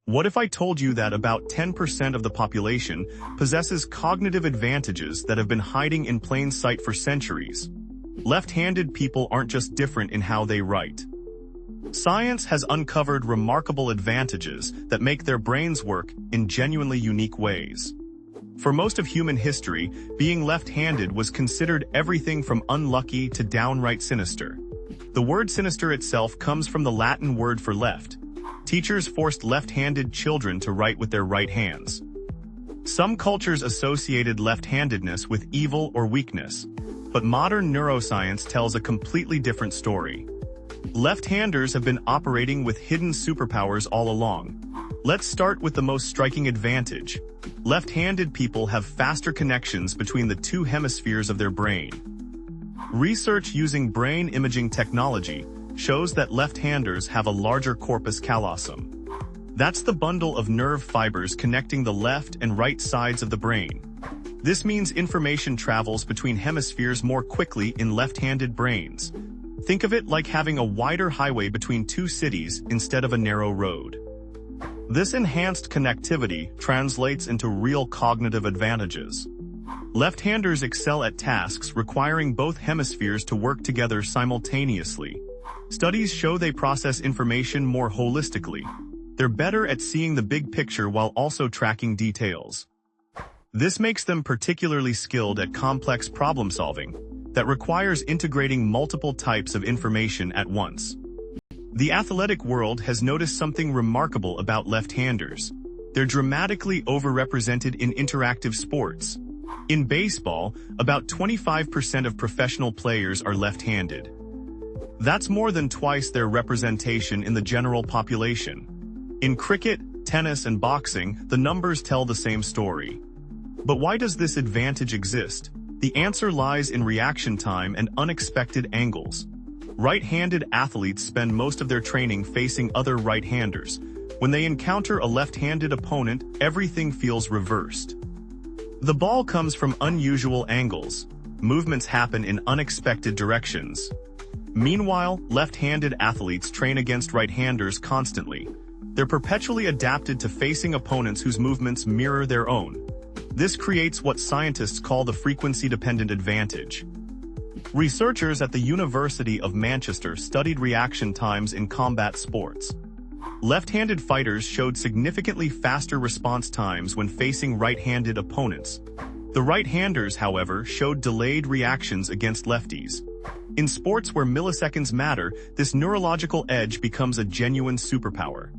What if I told you that about 10% of the population possesses cognitive advantages that have been hiding in plain sight for centuries? Left-handed people aren't just different in how they write. Science has uncovered remarkable advantages that make their brains work in genuinely unique ways. For most of human history, being left-handed was considered everything from unlucky to downright sinister. The word sinister itself comes from the Latin word for left. Teachers forced left-handed children to write with their right hands. Some cultures associated left-handedness with evil or weakness, but modern neuroscience tells a completely different story. Left-handers have been operating with hidden superpowers all along. Let's start with the most striking advantage. Left-handed people have faster connections between the two hemispheres of their brain. Research using brain imaging technology shows that left-handers have a larger corpus callosum. That's the bundle of nerve fibers connecting the left and right sides of the brain. This means information travels between hemispheres more quickly in left-handed brains. Think of it like having a wider highway between two cities instead of a narrow road. This enhanced connectivity translates into real cognitive advantages. Left-handers excel at tasks requiring both hemispheres to work together simultaneously. Studies show they process information more holistically. They're better at seeing the big picture while also tracking details. This makes them particularly skilled at complex problem-solving that requires integrating multiple types of information at once. The athletic world has noticed something remarkable about left-handers. They're dramatically overrepresented in interactive sports. In baseball, about 25% of professional players are left-handed. That's more than twice their representation in the general population. In cricket, tennis, and boxing, the numbers tell the same story. But why does this advantage exist? The answer lies in reaction time and unexpected angles. Right-handed athletes spend most of their training facing other right-handers. When they encounter a left-handed opponent, everything feels reversed. The ball comes from unusual angles. Movements happen in unexpected directions. Meanwhile, left-handed athletes train against right-handers constantly. They're perpetually adapted to facing opponents whose movements mirror their own. This creates what scientists call the frequency-dependent advantage. Researchers at the University of Manchester studied reaction times in combat sports. Left-handed fighters showed significantly faster response times when facing right-handed opponents. The right-handers, however, showed delayed reactions against lefties. In sports where milliseconds matter, this neurological edge becomes a genuine superpower.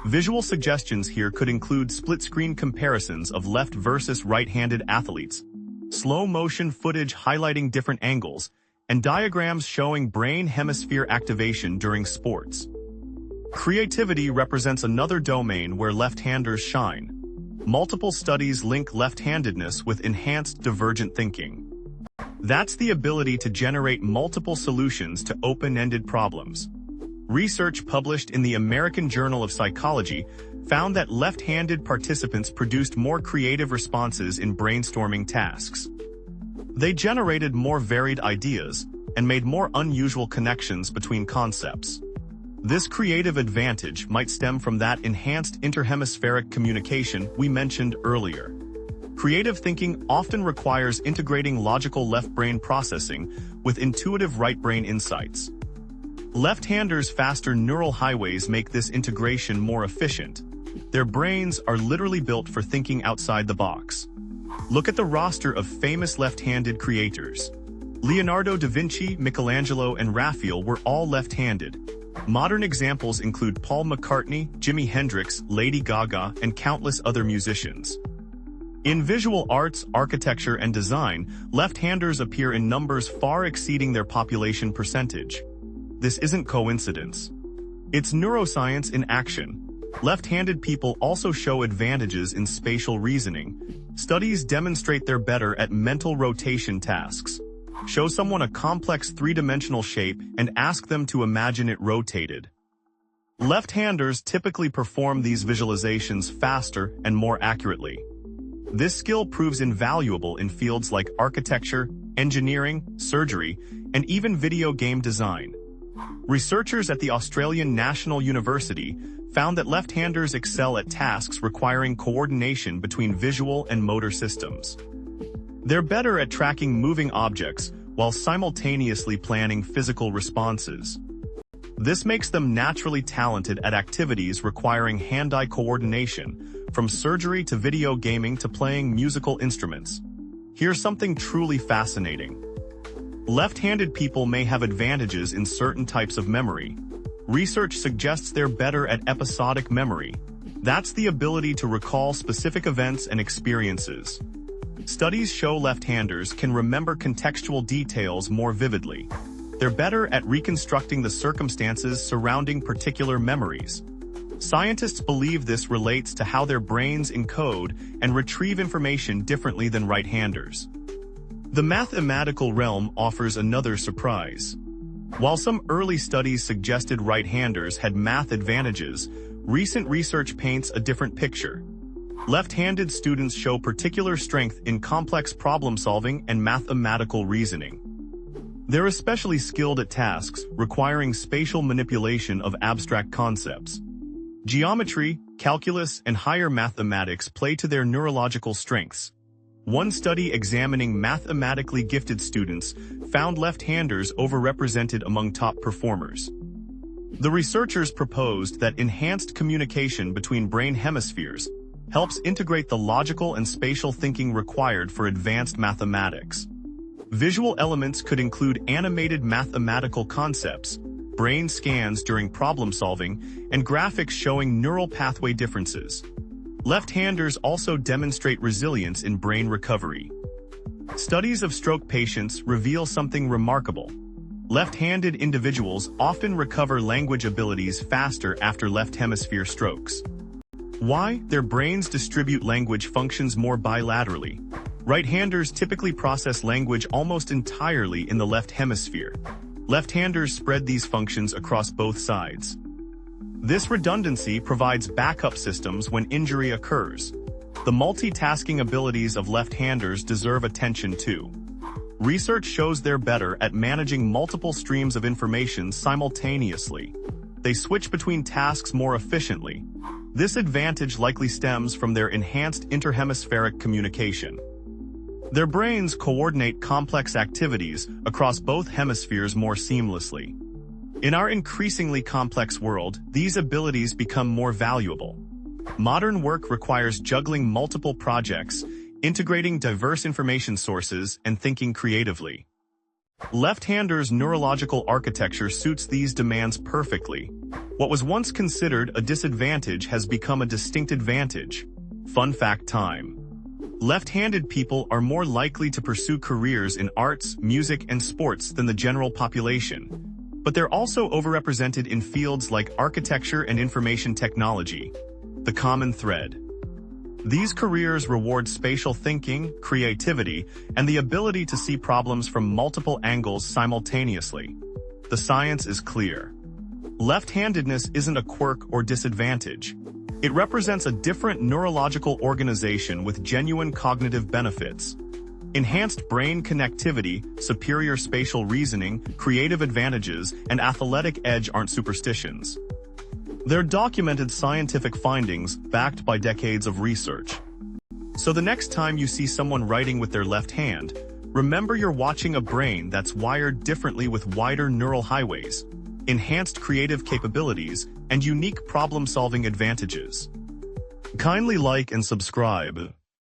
Visual suggestions here could include split-screen comparisons of left versus right-handed athletes, slow-motion footage highlighting different angles, and diagrams showing brain hemisphere activation during sports. Creativity represents another domain where left-handers shine. Multiple studies link left-handedness with enhanced divergent thinking. That's the ability to generate multiple solutions to open-ended problems. Research published in the American Journal of Psychology found that left-handed participants produced more creative responses in brainstorming tasks. They generated more varied ideas and made more unusual connections between concepts. This creative advantage might stem from that enhanced interhemispheric communication we mentioned earlier. Creative thinking often requires integrating logical left brain processing with intuitive right brain insights. Left-handers' faster neural highways make this integration more efficient. Their brains are literally built for thinking outside the box. Look at the roster of famous left-handed creators. Leonardo da Vinci, Michelangelo, and Raphael were all left-handed. Modern examples include Paul McCartney, Jimi Hendrix, Lady Gaga, and countless other musicians. In visual arts, architecture, and design, left-handers appear in numbers far exceeding their population percentage. This isn't coincidence. It's neuroscience in action. Left-handed people also show advantages in spatial reasoning. Studies demonstrate they're better at mental rotation tasks. Show someone a complex three-dimensional shape and ask them to imagine it rotated. Left-handers typically perform these visualizations faster and more accurately. This skill proves invaluable in fields like architecture, engineering, surgery, and even video game design. Researchers at the Australian National University found that left-handers excel at tasks requiring coordination between visual and motor systems. They're better at tracking moving objects while simultaneously planning physical responses. This makes them naturally talented at activities requiring hand-eye coordination, from surgery to video gaming to playing musical instruments. Here's something truly fascinating. Left-handed people may have advantages in certain types of memory. Research suggests they're better at episodic memory. That's the ability to recall specific events and experiences. Studies show left-handers can remember contextual details more vividly. They're better at reconstructing the circumstances surrounding particular memories. Scientists believe this relates to how their brains encode and retrieve information differently than right-handers. The mathematical realm offers another surprise. While some early studies suggested right-handers had math advantages, recent research paints a different picture. Left-handed students show particular strength in complex problem-solving and mathematical reasoning. They're especially skilled at tasks requiring spatial manipulation of abstract concepts. Geometry, calculus, and higher mathematics play to their neurological strengths. One study examining mathematically gifted students found left-handers overrepresented among top performers. The researchers proposed that enhanced communication between brain hemispheres helps integrate the logical and spatial thinking required for advanced mathematics. Visual elements could include animated mathematical concepts, brain scans during problem-solving, and graphics showing neural pathway differences. Left-handers also demonstrate resilience in brain recovery. Studies of stroke patients reveal something remarkable. Left-handed individuals often recover language abilities faster after left hemisphere strokes. Why? Their brains distribute language functions more bilaterally. Right-handers typically process language almost entirely in the left hemisphere. Left-handers spread these functions across both sides. This redundancy provides backup systems when injury occurs. The multitasking abilities of left-handers deserve attention too. Research shows they're better at managing multiple streams of information simultaneously. They switch between tasks more efficiently. This advantage likely stems from their enhanced interhemispheric communication. Their brains coordinate complex activities across both hemispheres more seamlessly. In our increasingly complex world, these abilities become more valuable. Modern work requires juggling multiple projects, integrating diverse information sources, and thinking creatively. Left-handers' neurological architecture suits these demands perfectly. What was once considered a disadvantage has become a distinct advantage. Fun fact time. Left-handed people are more likely to pursue careers in arts, music, and sports than the general population. But they're also overrepresented in fields like architecture and information technology. The common thread. These careers reward spatial thinking, creativity, and the ability to see problems from multiple angles simultaneously. The science is clear. Left-handedness isn't a quirk or disadvantage. It represents a different neurological organization with genuine cognitive benefits. Enhanced brain connectivity, superior spatial reasoning, creative advantages, and athletic edge aren't superstitions. They're documented scientific findings backed by decades of research. So the next time you see someone writing with their left hand, remember you're watching a brain that's wired differently with wider neural highways, enhanced creative capabilities, and unique problem-solving advantages. Kindly like and subscribe.